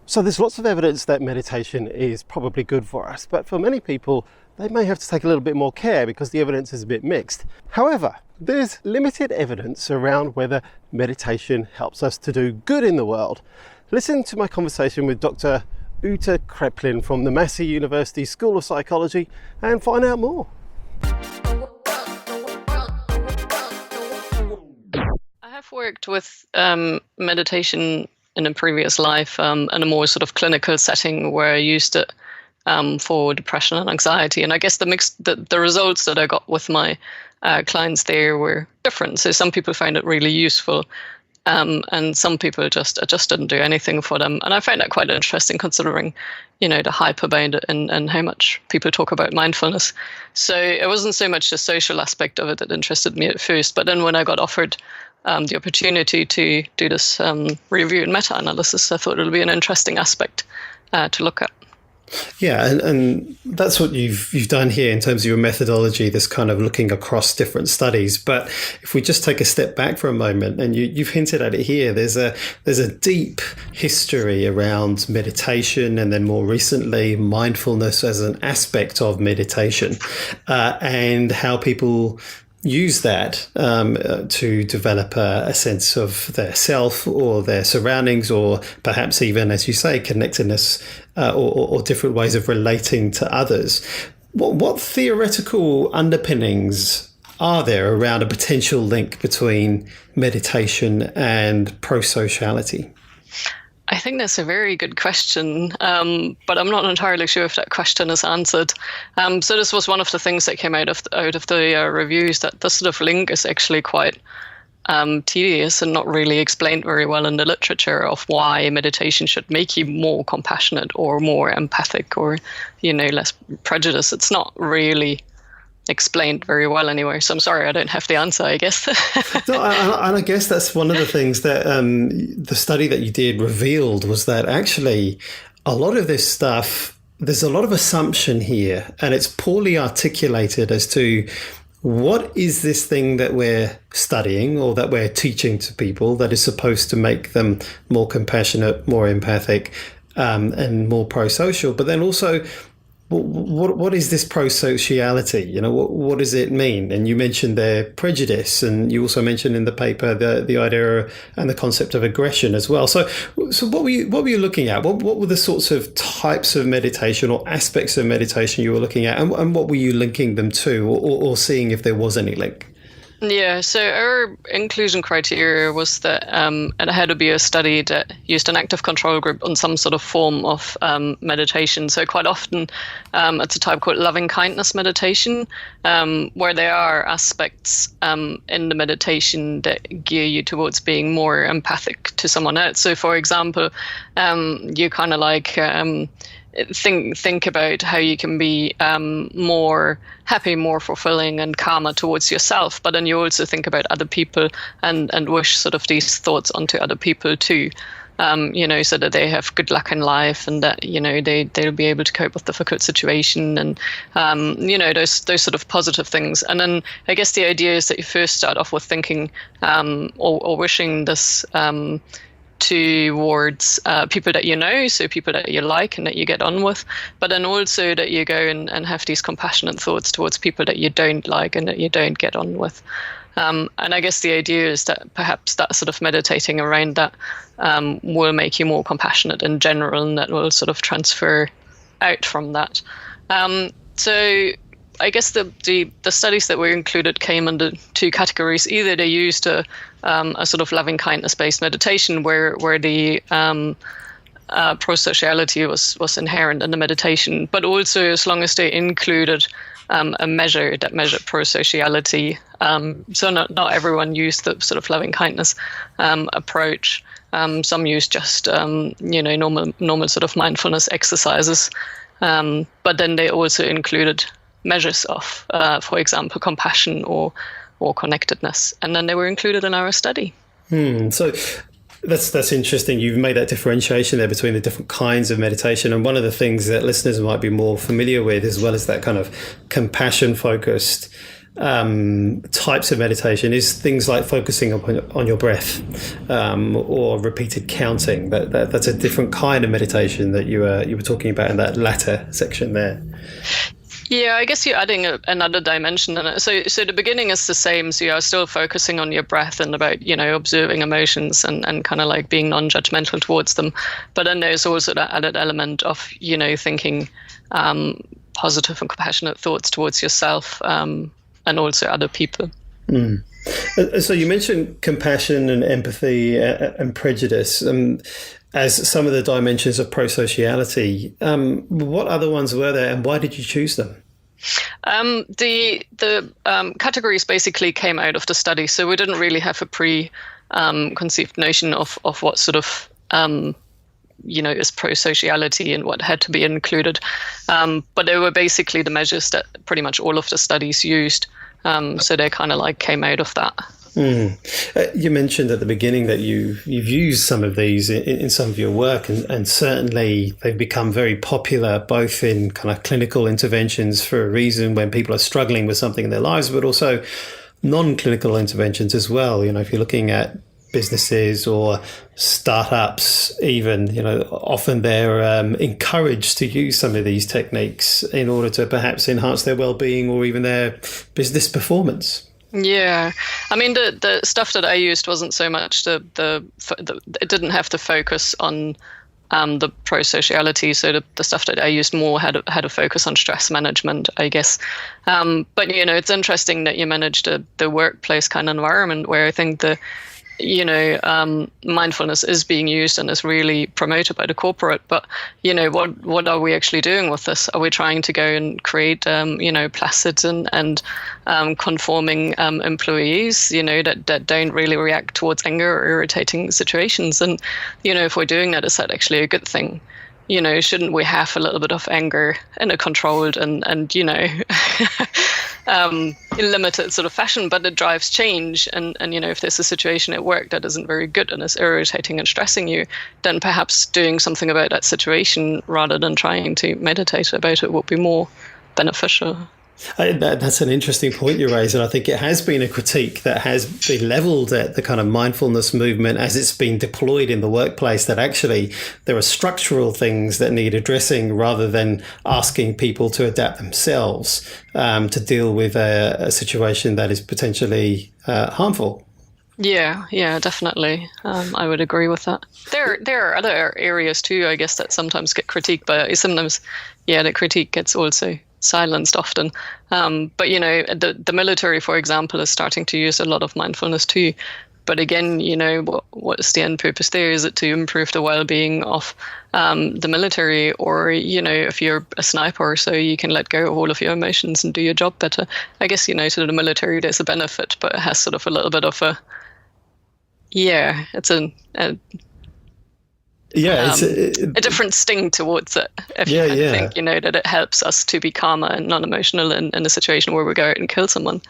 So there's lots of evidence that meditation is probably good for us, but for many people, they may have to take a little bit more care because the evidence is a bit mixed. However, there's limited evidence around whether meditation helps us to do good in the world. Listen to my conversation with Dr Ute Kremlin from the Massey University School of Psychology and find out more. I have worked with meditation in a previous life in a more sort of clinical setting where I used it for depression and anxiety. And I guess the results that I got with my clients there were different. So some people found it really useful, and some people it just didn't do anything for them. And I found that quite interesting, considering, the hype about it and how much people talk about mindfulness. So it wasn't so much the social aspect of it that interested me at first, but then when I got offered the opportunity to do this review and meta-analysis, I thought it would be an interesting aspect to look at. Yeah, and that's what you've done here in terms of your methodology, this kind of looking across different studies. But if we just take a step back for a moment, and you've hinted at it here, there's a deep history around meditation, and then more recently mindfulness as an aspect of meditation, and how people use that to develop a sense of their self or their surroundings, or perhaps even, as you say, connectedness or different ways of relating to others. What theoretical underpinnings are there around a potential link between meditation and pro-sociality? I think that's a very good question, but I'm not entirely sure if that question is answered. So this was one of the things that came out of the reviews, that the sort of link is actually quite tedious and not really explained very well in the literature of why meditation should make you more compassionate or more empathic or, less prejudiced. It's not really explained very well anyway. So I'm sorry, I don't have the answer, I guess. No, and I guess that's one of the things that the study that you did revealed, was that actually a lot of this stuff, there's a lot of assumption here, and it's poorly articulated as to what is this thing that we're studying or that we're teaching to people that is supposed to make them more compassionate, more empathic, and more pro-social. But then also, what is this pro-sociality? What does it mean? And you mentioned there prejudice, and you also mentioned in the paper the idea and the concept of aggression as well. So what were you looking at? What were the sorts of types of meditation or aspects of meditation you were looking at, and what were you linking them to, or seeing if there was any link? Yeah, so our inclusion criteria was that it had to be a study that used an active control group on some sort of form of meditation. So quite often it's a type called loving kindness meditation, where there are aspects in the meditation that gear you towards being more empathic to someone else. So for example, you kind of like think about how you can be more happy, more fulfilling and calmer towards yourself, but then you also think about other people and wish sort of these thoughts onto other people too, so that they have good luck in life, and that they'll be able to cope with difficult situation, and those sort of positive things. And then I guess the idea is that you first start off with thinking or wishing this towards people that so people that you like and that you get on with, but then also that you go and have these compassionate thoughts towards people that you don't like and that you don't get on with. And I guess the idea is that perhaps that sort of meditating around that will make you more compassionate in general, and that will sort of transfer out from that. So I guess the studies that were included came under two categories. Either they used a sort of loving kindness based meditation where the pro-sociality was inherent in the meditation, but also as long as they included a measure that measured pro-sociality. So not everyone used the sort of loving kindness approach. Some used just normal sort of mindfulness exercises, but then they also included measures of, for example, compassion or connectedness, and then they were included in our study. So that's interesting. You've made that differentiation there between the different kinds of meditation, and one of the things that listeners might be more familiar with, as well as that kind of compassion-focused types of meditation is things like focusing on your breath, or repeated counting. That's a different kind of meditation that you were talking about in that latter section there. Yeah, I guess you're adding another dimension in it. So the beginning is the same. So you're still focusing on your breath and about, observing emotions and kind of like being non-judgmental towards them. But then there's also that added element of, thinking positive and compassionate thoughts towards yourself, and also other people. Mm. So you mentioned compassion and empathy and prejudice as some of the dimensions of pro-sociality. What other ones were there, and why did you choose them? The categories basically came out of the study, so we didn't really have a preconceived notion of what sort of is pro-sociality and what had to be included. But they were basically the measures that pretty much all of the studies used. So they kind of like came out of that. You mentioned at the beginning that you've used some of these in some of your work, and certainly they've become very popular both in kind of clinical interventions for a reason when people are struggling with something in their lives, but also non-clinical interventions as well. If you're looking at businesses or startups even, often they're encouraged to use some of these techniques in order to perhaps enhance their well-being or even their business performance. Yeah, I mean the stuff that I used wasn't so much it didn't have to focus on the pro-sociality. So the stuff that I used more had a focus on stress management, I guess. But it's interesting that you managed the workplace kind of environment where I think mindfulness is being used and is really promoted by the corporate. But, what are we actually doing with this? Are we trying to go and create, placid and conforming employees, that don't really react towards anger or irritating situations? And, if we're doing that, is that actually a good thing? Shouldn't we have a little bit of anger in a controlled and limited sort of fashion, but it drives change. And if there's a situation at work that isn't very good and is irritating and stressing you, then perhaps doing something about that situation rather than trying to meditate about it would be more beneficial. That's an interesting point you raise, and I think it has been a critique that has been levelled at the kind of mindfulness movement as it's been deployed in the workplace, that actually there are structural things that need addressing rather than asking people to adapt themselves to deal with a situation that is potentially harmful. Yeah, definitely. I would agree with that. There are other areas too, I guess, that sometimes get critiqued, but sometimes, the critique gets also silenced often. But the military, for example, is starting to use a lot of mindfulness too. But again, what is the end purpose there? Is it to improve the well-being of the military, or if you're a sniper, so you can let go of all of your emotions and do your job better? I guess to the military there's a benefit, but it has sort of a little bit of it's a different sting towards it. I think that it helps us to be calmer and non-emotional in a situation where we go out and kill someone.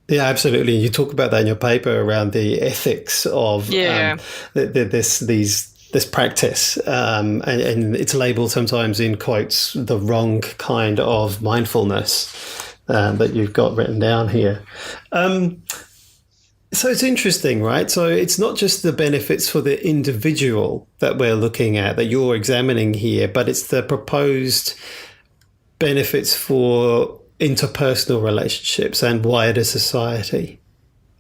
Yeah, absolutely. You talk about that in your paper around the ethics of this practice, and it's labelled sometimes in quotes the wrong kind of mindfulness that you've got written down here. So it's interesting, right? So it's not just the benefits for the individual that we're looking at, that you're examining here, but it's the proposed benefits for interpersonal relationships and wider society.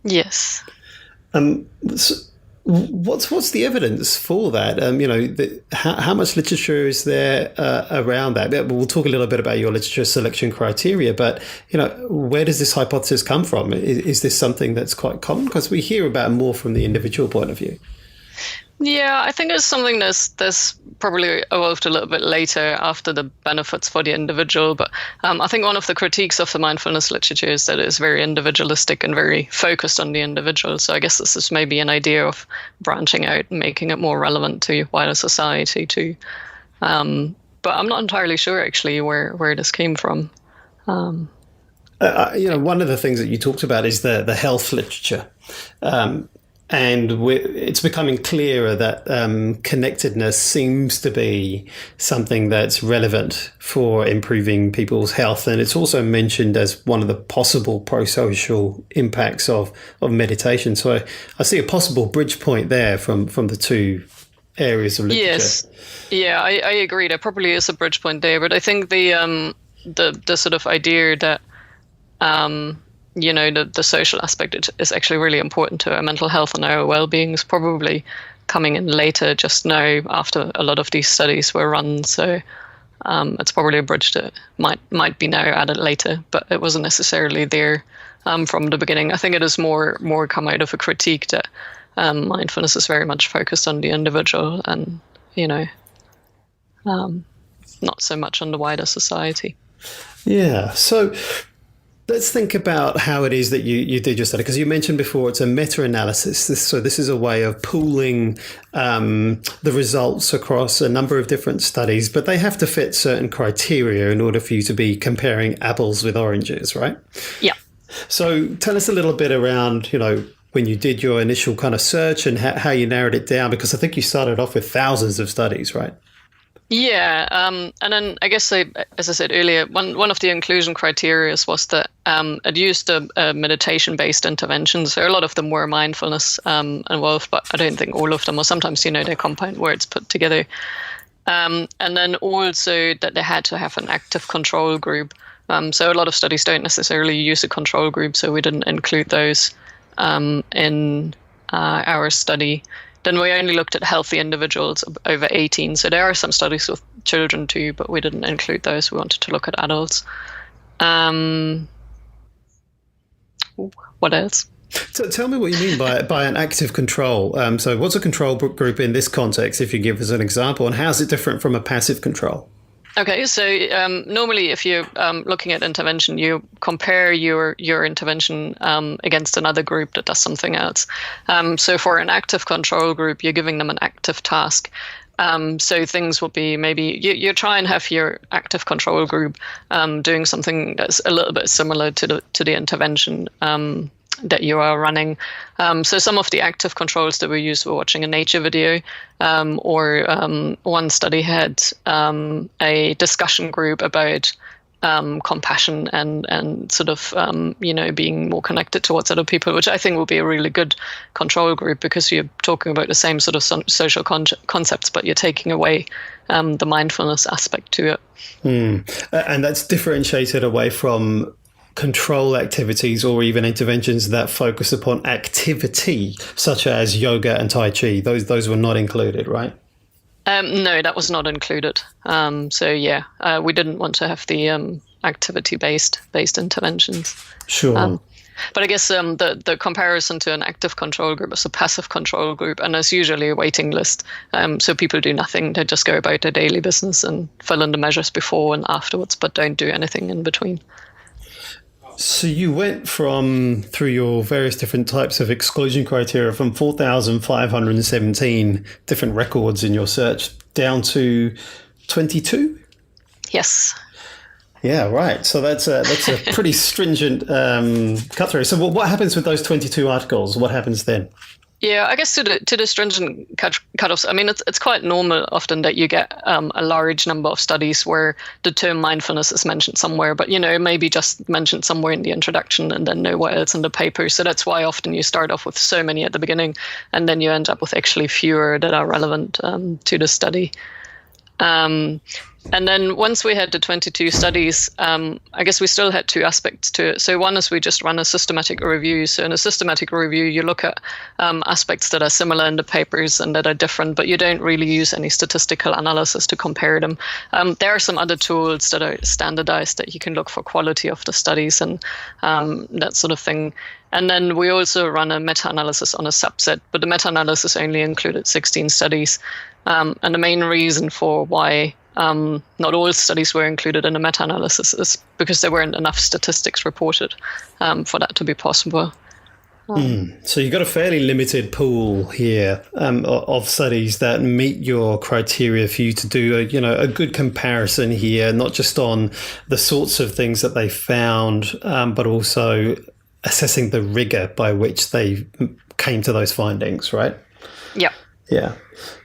Yes. So what's the evidence for that? How much literature is there around that? We'll talk a little bit about your literature selection criteria, but where does this hypothesis come from? Is this something that's quite common? Because we hear about it more from the individual point of view. Yeah, I think it's something that's probably evolved a little bit later after the benefits for the individual. But I think one of the critiques of the mindfulness literature is that it's very individualistic and very focused on the individual. So I guess this is maybe an idea of branching out and making it more relevant to wider society too. But I'm not entirely sure actually where this came from. One of the things that you talked about is the health literature. And it's becoming clearer that connectedness seems to be something that's relevant for improving people's health. And it's also mentioned as one of the possible pro-social impacts of meditation. So I see a possible bridge point there from the two areas of literature. Yes. Yeah, I agree. There probably is a bridge point there. But I think the sort of idea that the social aspect is actually really important to our mental health and our well-being is probably coming in later, just now after a lot of these studies were run. So it's probably a bridge that might be now added later, but it wasn't necessarily there from the beginning. I think it is more come out of a critique that mindfulness is very much focused on the individual and, not so much on the wider society. Yeah. So let's think about how it is that you did your study, because you mentioned before it's a meta-analysis. So this is a way of pooling the results across a number of different studies, but they have to fit certain criteria in order for you to be comparing apples with oranges, right? Yeah. So tell us a little bit around, when you did your initial kind of search and how you narrowed it down, because I think you started off with thousands of studies, right? Yeah, and then I guess, as I said earlier, one of the inclusion criteria was that it used a meditation-based intervention. So a lot of them were mindfulness involved, but I don't think all of them, or sometimes, they compound words put together. And then also that they had to have an active control group. So a lot of studies don't necessarily use a control group, so we didn't include those in our study. Then we only looked at healthy individuals over 18. So there are some studies with children too, but we didn't include those. We wanted to look at adults. What else? So tell me what you mean by an active control. So what's a control group in this context, if you give us an example, and how is it different from a passive control? Okay, so normally if you're looking at intervention, you compare your intervention against another group that does something else. So for an active control group, you're giving them an active task. So things will be maybe you try and have your active control group doing something that's a little bit similar to the intervention that you are running. So some of the active controls that we used were watching a nature video, or one study had a discussion group about compassion and sort of, being more connected towards other people, which I think will be a really good control group because you're talking about the same sort of social concepts, but you're taking away the mindfulness aspect to it. And that's differentiated away from control activities or even interventions that focus upon activity, such as yoga and Tai Chi. Those were not included, right? No, that was not included. We didn't want to have the activity-based interventions. Sure. But I guess the comparison to an active control group is a passive control group, and there's usually a waiting list. So people do nothing. They just go about their daily business and fill in the measures before and afterwards, but don't do anything in between. So you went through your various different types of exclusion criteria from 4,517 different records in your search down to 22? Yes. Yeah, right. So that's a pretty stringent cut through. So what happens with those 22 articles? What happens then? Yeah, I guess to the stringent cutoffs, I mean, it's quite normal often that you get a large number of studies where the term mindfulness is mentioned somewhere, but, maybe just mentioned somewhere in the introduction and then nowhere else in the paper. So that's why often you start off with so many at the beginning, and then you end up with actually fewer that are relevant to the study. And then once we had the 22 studies, I guess we still had two aspects to it. So one is we just run a systematic review. So in a systematic review, you look at aspects that are similar in the papers and that are different, but you don't really use any statistical analysis to compare them. There are some other tools that are standardized that you can look for quality of the studies and that sort of thing. And then we also run a meta-analysis on a subset, but the meta-analysis only included 16 studies. And the main reason for why not all studies were included in the meta-analysis is because there weren't enough statistics reported for that to be possible. So you've got a fairly limited pool here of studies that meet your criteria for you to do a good comparison here, not just on the sorts of things that they found, but also assessing the rigor by which they came to those findings, right? Yeah. Yeah.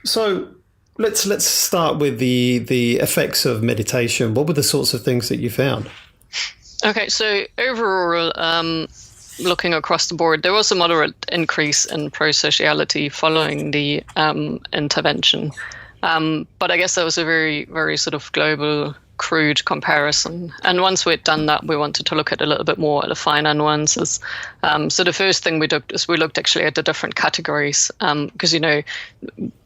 So let's start with the effects of meditation. What were the sorts of things that you found? Okay, so overall, looking across the board, there was a moderate increase in prosociality following the intervention. But I guess that was a very, very sort of global, crude comparison. And once we'd done that, we wanted to look at a little bit more at the finer nuances. So the first thing we did is we looked actually at the different categories, because,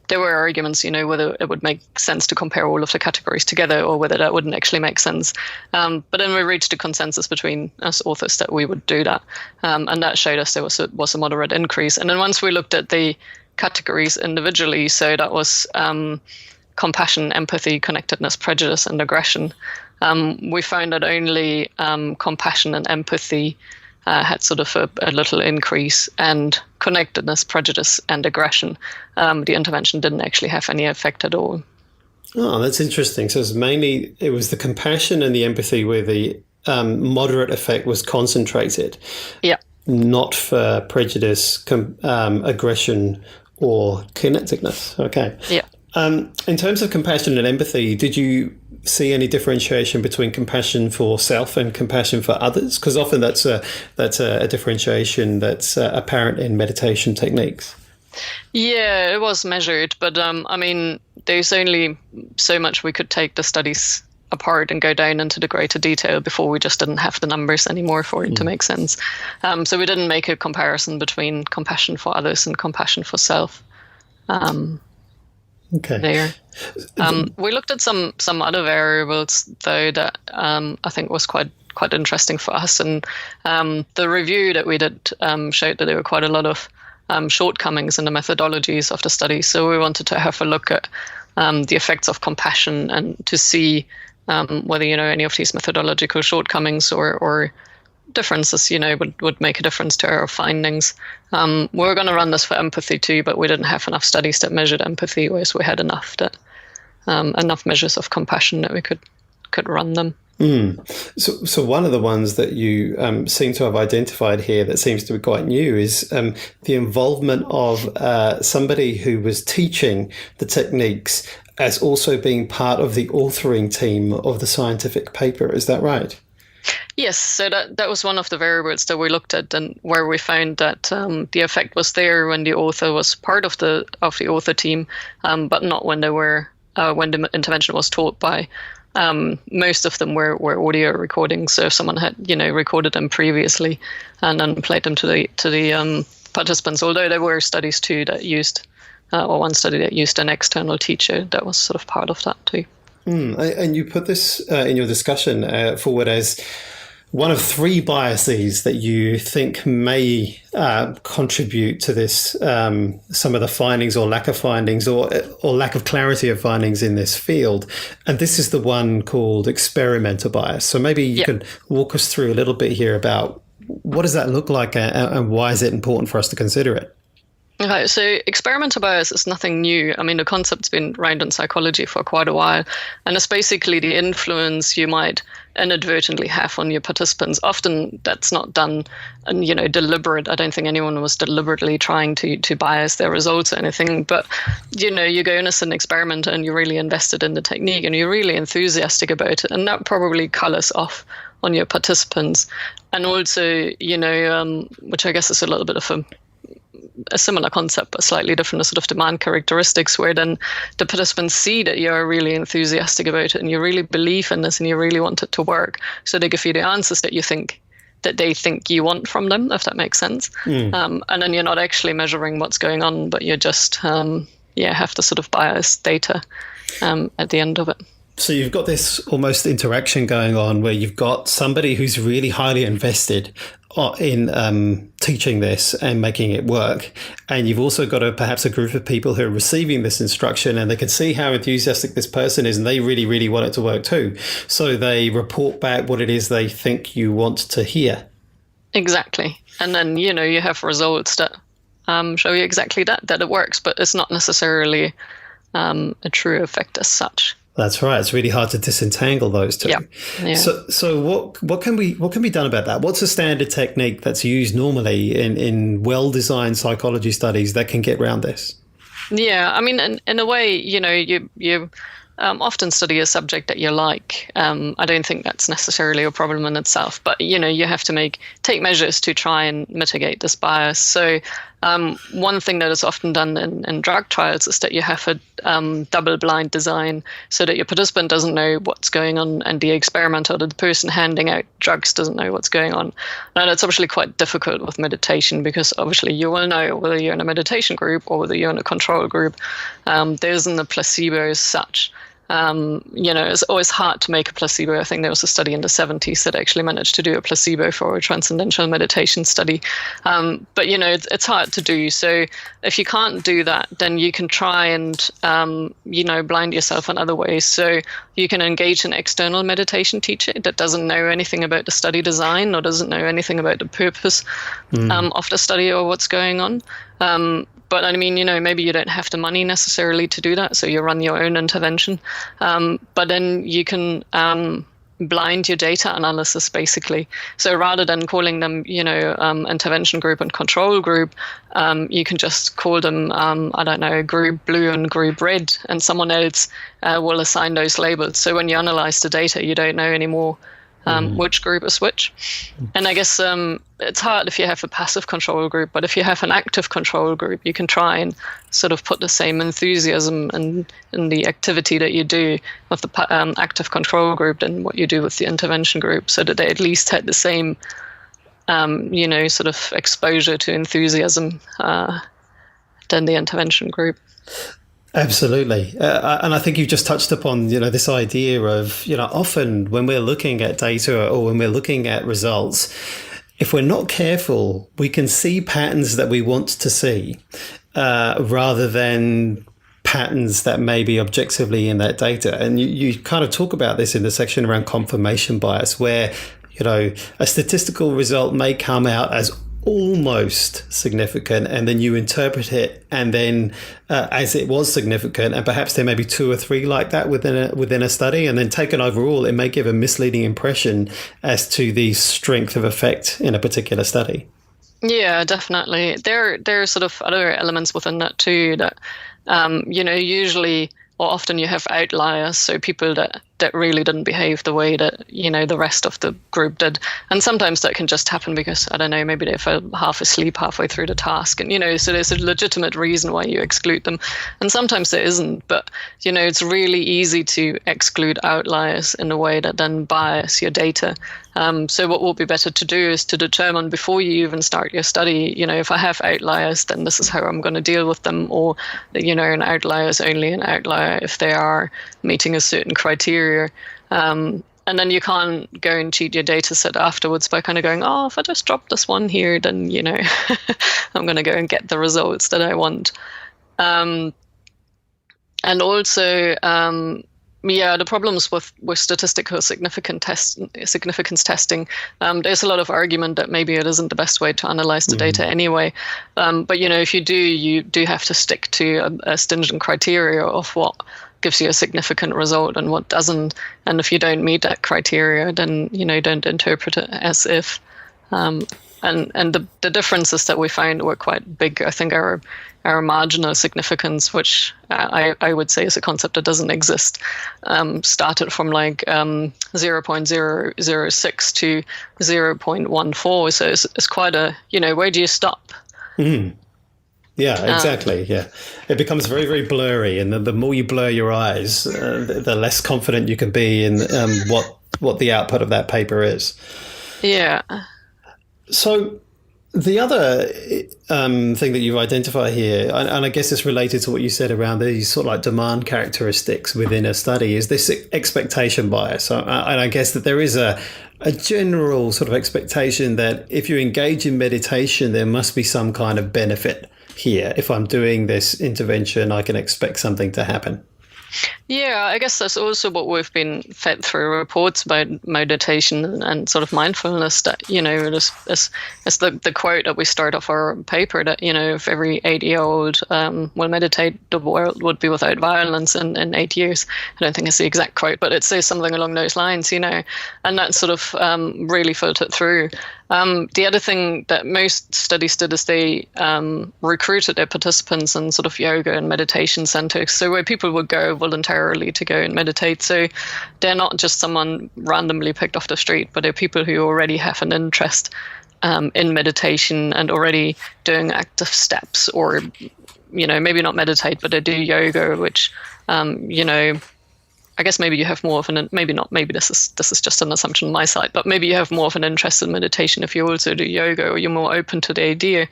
there were arguments, whether it would make sense to compare all of the categories together or whether that wouldn't actually make sense. But then we reached a consensus between us authors that we would do that. And that showed us there was a moderate increase. And then once we looked at the categories individually, so that was compassion, empathy, connectedness, prejudice, and aggression, we found that only compassion and empathy had sort of a little increase, and connectedness, prejudice, and aggression, the intervention didn't actually have any effect at all. Oh, that's interesting. So it was the compassion and the empathy where the moderate effect was concentrated. Yeah. Not for prejudice, aggression, or connectedness. Okay. Yeah. In terms of compassion and empathy, did you see any differentiation between compassion for self and compassion for others? Because often that's a differentiation that's apparent in meditation techniques. Yeah, it was measured, but there's only so much we could take the studies apart and go down into the greater detail before we just didn't have the numbers anymore for it to make sense. So we didn't make a comparison between compassion for others and compassion for self. Okay. There. We looked at some other variables though that I think was quite interesting for us, and the review that we did showed that there were quite a lot of shortcomings in the methodologies of the study. So we wanted to have a look at the effects of compassion and to see whether any of these methodological shortcomings or differences would make a difference to our findings. We're going to run this for empathy too, but we didn't have enough studies that measured empathy, whereas we had enough measures of compassion that we could run them. So one of the ones that you seem to have identified here that seems to be quite new is the involvement of somebody who was teaching the techniques as also being part of the authoring team of the scientific paper. Is that right? Yes, so that was one of the variables that we looked at, and where we found that the effect was there when the author was part of the author team, but not when when the intervention was taught by. Most of them were audio recordings, so if someone had recorded them previously and then played them to the participants. Although there were studies too that used, or one study that used an external teacher that was sort of part of that too. And you put this in your discussion forward as one of three biases that you think may contribute to this, some of the findings or lack of findings or lack of clarity of findings in this field. And this is the one called experimenter bias. So maybe you could walk us through a little bit here about what does that look like and why is it important for us to consider it? Okay, so experimental bias is nothing new. I mean, the concept's been around in psychology for quite a while, and it's basically the influence you might inadvertently have on your participants. Often that's not done and deliberate. I don't think anyone was deliberately trying to bias their results or anything, but you go in as an experimenter and you're really invested in the technique and you're really enthusiastic about it, and that probably colors off on your participants. And also, which I guess is a little bit of a similar concept, but slightly different, sort of demand characteristics, where then the participants see that you're really enthusiastic about it and you really believe in this and you really want it to work. So they give you the answers that they think you want from them, if that makes sense. And then you're not actually measuring what's going on, but you just have the sort of biased data at the end of it. So you've got this almost interaction going on where you've got somebody who's really highly invested in teaching this and making it work. And you've also got perhaps a group of people who are receiving this instruction and they can see how enthusiastic this person is and they really, really want it to work too. So they report back what it is they think you want to hear. Exactly. And then, you have results that show you exactly that it works, but it's not necessarily a true effect as such. That's right. It's really hard to disentangle those two. Yeah. Yeah. So what can be done about that? What's a standard technique that's used normally in well-designed psychology studies that can get around this? Yeah, I mean, in a way, you often study a subject that you like. I don't think that's necessarily a problem in itself, but you have to take measures to try and mitigate this bias. So one thing that is often done in drug trials is that you have a double-blind design, so that your participant doesn't know what's going on, and the experimenter, the person handing out drugs, doesn't know what's going on. Now, that's obviously quite difficult with meditation, because obviously you will know whether you're in a meditation group or whether you're in a control group. There isn't a placebo as such. It's always hard to make a placebo. I think there was a study in the 70s that actually managed to do a placebo for a transcendental meditation study. But it's hard to do. So if you can't do that, then you can try and, blind yourself in other ways. So you can engage an external meditation teacher that doesn't know anything about the study design or doesn't know anything about the purpose of the study or what's going on. But I mean, maybe you don't have the money necessarily to do that, so you run your own intervention. But then you can blind your data analysis, basically. So rather than calling them, intervention group and control group, you can just call them, group blue and group red, and someone else will assign those labels. So when you analyze the data, you don't know anymore which group is which. And I guess it's hard if you have a passive control group, but if you have an active control group, you can try and sort of put the same enthusiasm in the activity that you do with the active control group than what you do with the intervention group, so that they at least had the same, sort of exposure to enthusiasm than the intervention group. Absolutely. And I think you've just touched upon, this idea of, often when we're looking at data or when we're looking at results, if we're not careful, we can see patterns that we want to see rather than patterns that may be objectively in that data. And you kind of talk about this in the section around confirmation bias, where, a statistical result may come out as almost significant, and then you interpret it and then as it was significant, and perhaps there may be two or three like that within a study, and then taken overall it may give a misleading impression as to the strength of effect in a particular study. Yeah, definitely. There are sort of other elements within that too that usually or often you have outliers, so people that really didn't behave the way that, the rest of the group did. And sometimes that can just happen because, I don't know, maybe they fell half asleep halfway through the task. And, so there's a legitimate reason why you exclude them. And sometimes there isn't. But, it's really easy to exclude outliers in a way that then bias your data. So what will be better to do is to determine before you even start your study, if I have outliers, then this is how I'm going to deal with them. Or, an outlier is only an outlier if they are meeting a certain criteria. And then you can't go and cheat your data set afterwards by kind of going, if I just drop this one here, then, I'm going to go and get the results that I want. And also, the problems with statistical significance testing, there's a lot of argument that maybe it isn't the best way to analyze the data anyway. But, if you do have to stick to a stringent criteria of what gives you a significant result and what doesn't. And if you don't meet that criteria, then, don't interpret it as if. And the differences that we find were quite big. I think our marginal significance, which I would say is a concept that doesn't exist, started from like 0.006 to 0.14. So it's quite a, where do you stop? Mm. Yeah, exactly. Yeah, it becomes very, very blurry, and the more you blur your eyes, the less confident you can be in what the output of that paper is. Yeah. So the other thing that you identify here, and I guess it's related to what you said around these sort of like demand characteristics within a study, is this expectation bias. And I guess that there is a general sort of expectation that if you engage in meditation, there must be some kind of benefit here. If I'm doing this intervention, I can expect something to happen. Yeah, I guess that's also what we've been fed through reports about meditation and sort of mindfulness. That it's the quote that we start off our paper that if every 8-year-old will meditate, the world would be without violence in 8 years. I don't think it's the exact quote, but it says something along those lines. And that sort of really filtered through. The other thing that most studies did is they recruited their participants in sort of yoga and meditation centers, so where people would go voluntarily to go and meditate. So they're not just someone randomly picked off the street, but they're people who already have an interest in meditation and already doing active steps, or maybe not meditate, but they do yoga, which I guess maybe you have more of maybe this is just an assumption on my side, but maybe you have more of an interest in meditation if you also do yoga, or you're more open to the idea,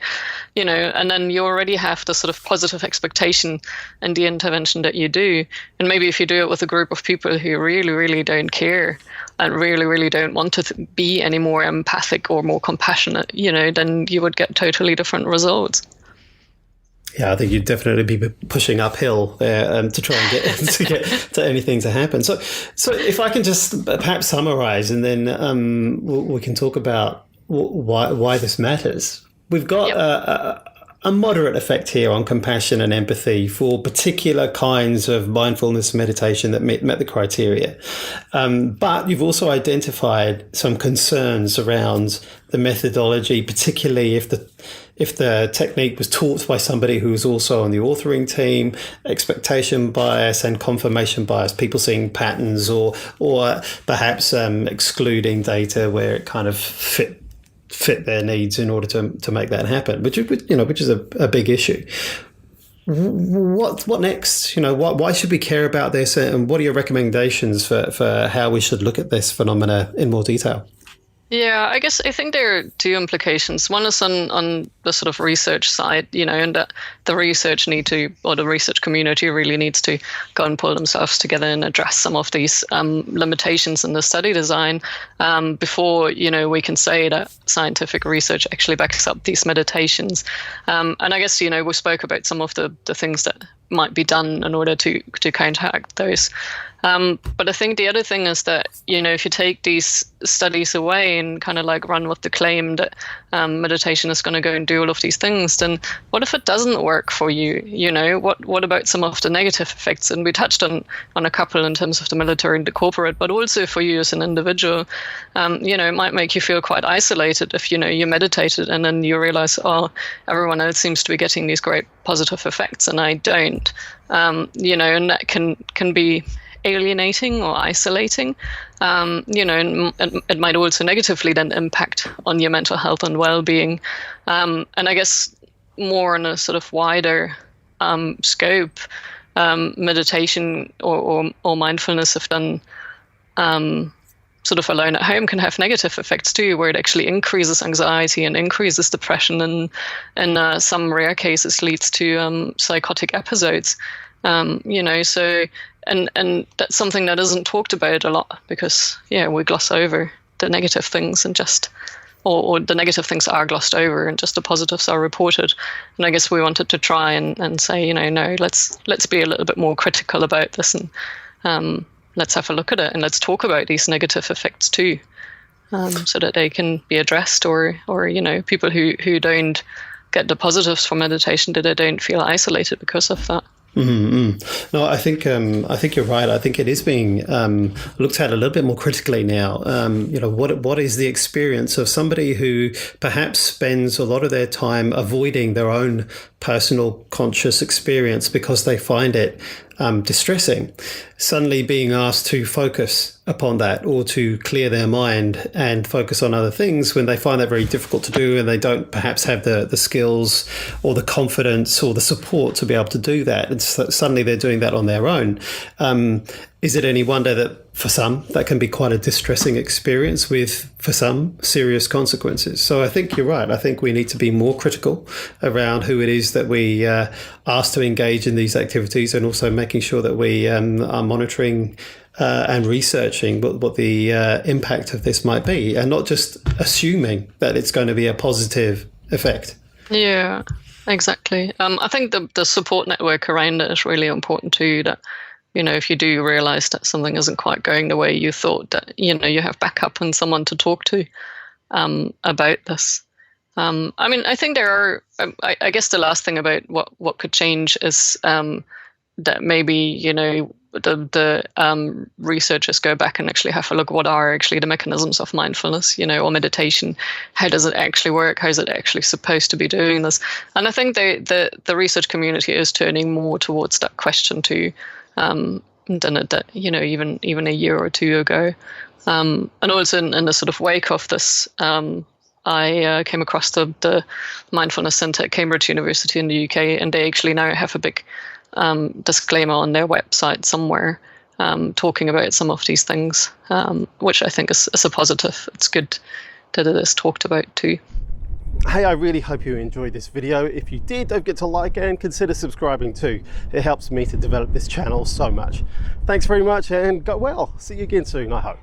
and then you already have the sort of positive expectation in the intervention that you do. And maybe if you do it with a group of people who really, really don't care and really, really don't want to be any more empathic or more compassionate, then you would get totally different results. Yeah, I think you'd definitely be pushing uphill there to try and get to anything to happen. So if I can just perhaps summarize, and then we can talk about why this matters. We've got a moderate effect here on compassion and empathy for particular kinds of mindfulness meditation that met the criteria. But you've also identified some concerns around the methodology, particularly if the technique was taught by somebody who was also on the authoring team, expectation bias and confirmation bias, people seeing patterns or perhaps excluding data where it kind of fit their needs in order to make that happen, which is a big issue. What next? Why should we care about this, and what are your recommendations for how we should look at this phenomena in more detail? Yeah, I think there are two implications. One is on the sort of research side, and that the research the research community really needs to go and pull themselves together and address some of these limitations in the study design before, we can say that scientific research actually backs up these meditations. And I guess, we spoke about some of the things that might be done in order to counteract those. But I think the other thing is that, if you take these studies away and kind of like run with the claim that meditation is going to go and do all of these things, then what if it doesn't work for you? What about some of the negative effects? And we touched on a couple in terms of the military and the corporate, but also for you as an individual, it might make you feel quite isolated if, you meditated and then you realize, everyone else seems to be getting these great positive effects and I don't, and that can be alienating or isolating, and it might also negatively then impact on your mental health and well-being. And I guess more on a sort of wider scope, meditation or mindfulness, if done sort of alone at home, can have negative effects too, where it actually increases anxiety and increases depression, and in some rare cases leads to psychotic episodes. So and that's something that isn't talked about a lot because we gloss over the negative things and or the negative things are glossed over and just the positives are reported. And I guess we wanted to try and say, no, let's be a little bit more critical about this, and let's have a look at it and let's talk about these negative effects too, so that they can be addressed, or people who don't get the positives from meditation, that they don't feel isolated because of that. Mm-hmm. No, I think you're right. I think it is being looked at a little bit more critically now. What is the experience of somebody who perhaps spends a lot of their time avoiding their own personal conscious experience because they find it distressing, suddenly being asked to focus upon that or to clear their mind and focus on other things when they find that very difficult to do, and they don't perhaps have the skills or the confidence or the support to be able to do that. And so suddenly they're doing that on their own. Is it any wonder that for some that can be quite a distressing experience with, for some, serious consequences? So I think you're right. I think we need to be more critical around who it is that we ask to engage in these activities, and also making sure that we are monitoring and researching what the impact of this might be, and not just assuming that it's going to be a positive effect. Yeah, exactly. I think the support network around it is really important too, that if you do realize that something isn't quite going the way you thought, that, you have backup and someone to talk to about this. I think there are, I guess the last thing about what could change is that maybe, the researchers go back and actually have a look at what are actually the mechanisms of mindfulness, or meditation. How does it actually work? How is it actually supposed to be doing this? And I think the research community is turning more towards that question too, than it, even a year or two ago. And also in the sort of wake of this, I came across the Mindfulness Centre at Cambridge University in the UK, and they actually now have a big disclaimer on their website somewhere talking about some of these things, which I think is a positive. It's good that it is talked about too. Hey, I really hope you enjoyed this video. If you did, don't forget to like and consider subscribing too. It helps me to develop this channel so much. Thanks very much and go well. See you again soon, I hope.